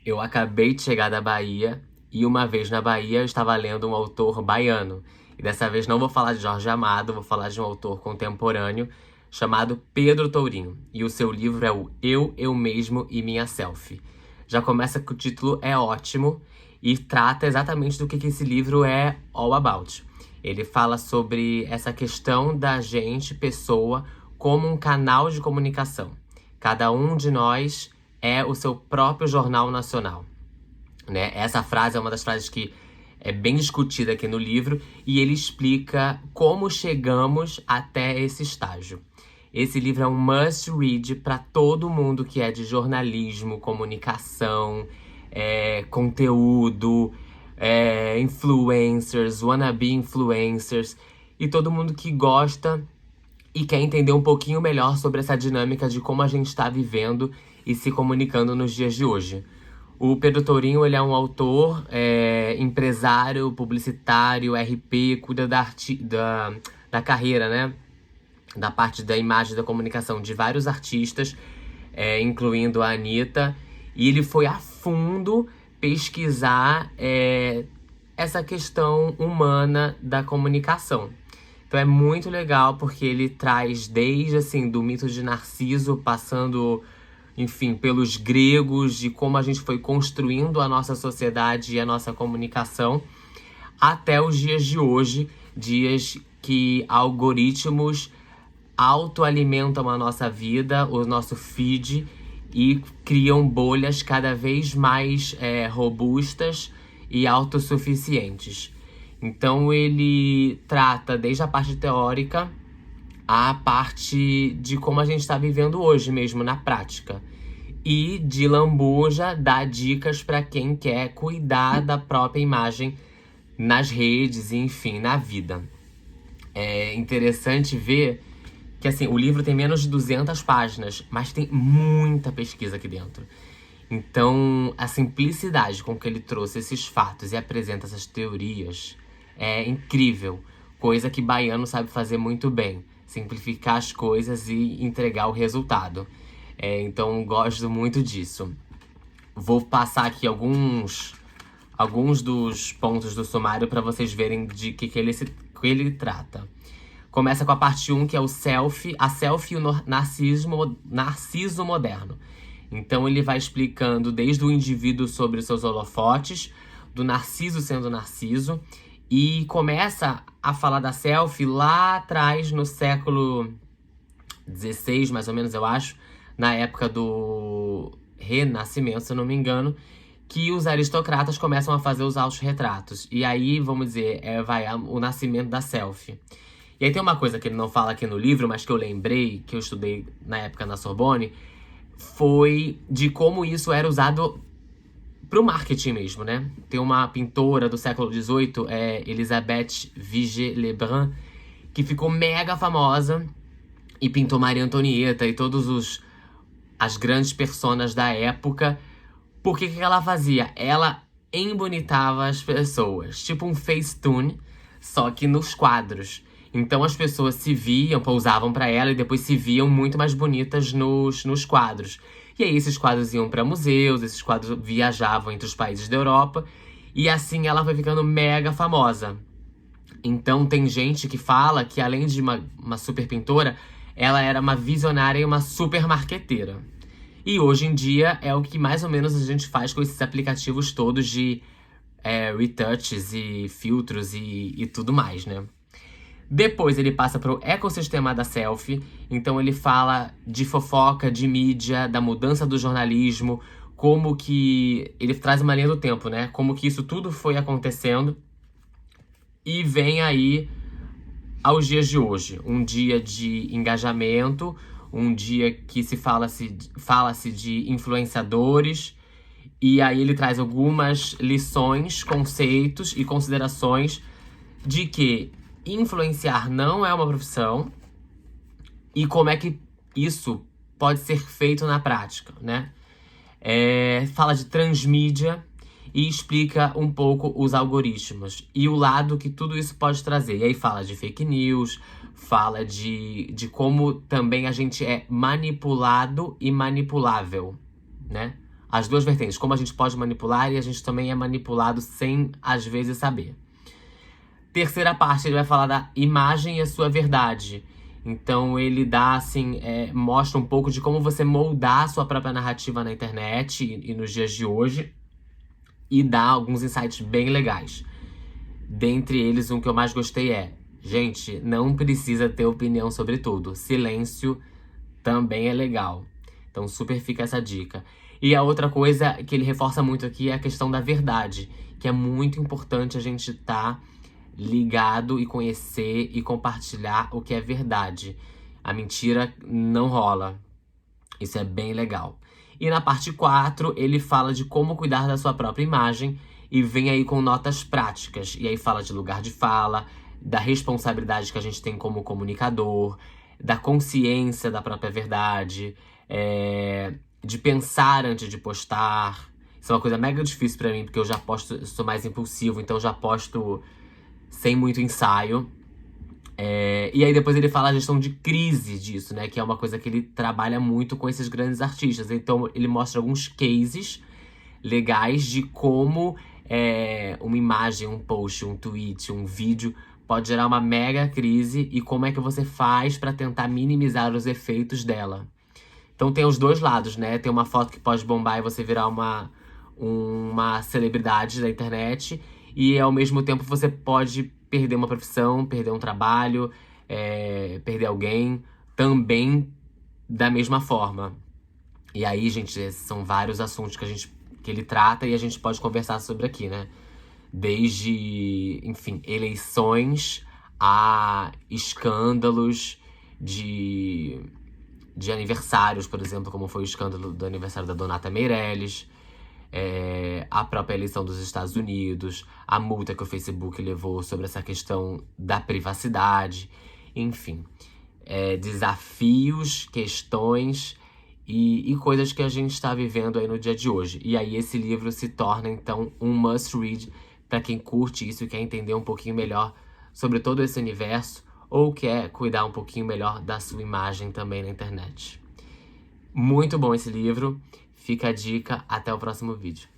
Eu acabei de chegar da Bahia e uma vez na Bahia eu estava lendo um autor baiano. E dessa vez não vou falar de Jorge Amado, vou falar de um autor contemporâneo chamado Pedro Tourinho. E o seu livro é o Eu Mesmo e Minha Selfie. Já começa que o título é ótimo e trata exatamente do que esse livro é all about. Ele fala sobre essa questão da gente, pessoa, como um canal de comunicação. Cada um de nós é o seu próprio jornal nacional, né? Essa frase é uma das frases que é bem discutida aqui no livro e ele explica como chegamos até esse estágio. Esse livro é um must read para todo mundo que é de jornalismo, comunicação, conteúdo, influencers, wannabe influencers e todo mundo que gosta e quer entender um pouquinho melhor sobre essa dinâmica de como a gente está vivendo e se comunicando nos dias de hoje. O Pedro Tourinho, ele é um autor, empresário, publicitário, RP, cuida da carreira, né? Da parte da imagem, da comunicação de vários artistas, incluindo a Anitta. E ele foi a fundo pesquisar essa questão humana da comunicação. Então é muito legal porque ele traz desde, assim, do mito de Narciso, passando, enfim, pelos gregos, de como a gente foi construindo a nossa sociedade e a nossa comunicação, até os dias de hoje, dias que algoritmos autoalimentam a nossa vida, o nosso feed, e criam bolhas cada vez mais robustas e autossuficientes. Então ele trata desde a parte teórica a parte de como a gente está vivendo hoje mesmo na prática. E de lambuja dá dicas para quem quer cuidar da própria imagem nas redes e, enfim, na vida. É interessante ver que, assim, o livro tem menos de 200 páginas, mas tem muita pesquisa aqui dentro. Então, a simplicidade com que ele trouxe esses fatos e apresenta essas teorias é incrível. Coisa que baiano sabe fazer muito bem. Simplificar as coisas e entregar o resultado. Então, gosto muito disso. Vou passar aqui alguns dos pontos do sumário para vocês verem de que ele trata. Começa com a parte 1, que é a selfie e o narciso moderno. Então ele vai explicando desde o indivíduo sobre os seus holofotes, do narciso sendo narciso, e começa a falar da selfie lá atrás, no século XVI, mais ou menos, eu acho, na época do Renascimento, se eu não me engano, que os aristocratas começam a fazer os autorretratos. E aí, vamos dizer, vai o nascimento da selfie. E aí tem uma coisa que ele não fala aqui no livro, mas que eu lembrei, que eu estudei na época na Sorbonne, foi de como isso era usado pro marketing mesmo, né? Tem uma pintora do século XVIII, Elisabeth Vigée-Lebrun, que ficou mega famosa e pintou Maria Antonieta e todos as grandes personas da época. Por que ela fazia? Ela embonitava as pessoas, tipo um Facetune, só que nos quadros. Então as pessoas se viam, pousavam pra ela e depois se viam muito mais bonitas nos quadros. E aí esses quadros iam pra museus, esses quadros viajavam entre os países da Europa. E assim ela foi ficando mega famosa. Então tem gente que fala que além de uma super pintora, ela era uma visionária e uma super marqueteira. E hoje em dia é o que mais ou menos a gente faz com esses aplicativos todos de retouches e filtros e tudo mais, né? Depois ele passa pro ecossistema da selfie, então ele fala de fofoca, de mídia, da mudança do jornalismo, como que... Ele traz uma linha do tempo, né? Como que isso tudo foi acontecendo e vem aí aos dias de hoje. Um dia de engajamento, um dia que fala-se de influenciadores, e aí ele traz algumas lições, conceitos e considerações de que influenciar não é uma profissão e como é que isso pode ser feito na prática, né? Fala de transmídia e explica um pouco os algoritmos e o lado que tudo isso pode trazer. E aí fala de fake news, fala de como também a gente é manipulado e manipulável, né? as duas vertentes, como a gente pode manipular e a gente também é manipulado sem, às vezes, saber. Terceira parte, ele vai falar da imagem e a sua verdade. Então ele dá, assim, mostra um pouco de como você moldar a sua própria narrativa na internet e nos dias de hoje. E dá alguns insights bem legais. Dentre eles, um que eu mais gostei gente, não precisa ter opinião sobre tudo. Silêncio também é legal. Então super fica essa dica. E a outra coisa que ele reforça muito aqui é a questão da verdade, que é muito importante a gente estar ligado e conhecer e compartilhar o que é verdade. A mentira não rola. Isso é bem legal. E na parte 4, ele fala de como cuidar da sua própria imagem e vem aí com notas práticas. E aí fala de lugar de fala, da responsabilidade que a gente tem como comunicador, da consciência da própria verdade, de pensar antes de postar. Isso é uma coisa mega difícil pra mim, porque eu já posto, eu sou mais impulsivo, então eu já posto sem muito ensaio. E aí depois ele fala a gestão de crise disso, né? Que é uma coisa que ele trabalha muito com esses grandes artistas. Então ele mostra alguns cases legais de como uma imagem, um post, um tweet, um vídeo pode gerar uma mega crise e como é que você faz pra tentar minimizar os efeitos dela. Então tem os dois lados, né? Tem uma foto que pode bombar e você virar uma celebridade da internet. E ao mesmo tempo você pode perder uma profissão, perder um trabalho, perder alguém, também da mesma forma. E aí, gente, esses são vários assuntos que ele trata e a gente pode conversar sobre aqui, né? Desde, enfim, eleições a escândalos de aniversários, por exemplo, como foi o escândalo do aniversário da Donata Meirelles, a própria eleição dos Estados Unidos, a multa que o Facebook levou sobre essa questão da privacidade, enfim, desafios, questões e coisas que a gente está vivendo aí no dia de hoje. E aí esse livro se torna, então, um must-read para quem curte isso e quer entender um pouquinho melhor sobre todo esse universo ou quer cuidar um pouquinho melhor da sua imagem também na internet. Muito bom esse livro. Fica a dica. Até o próximo vídeo.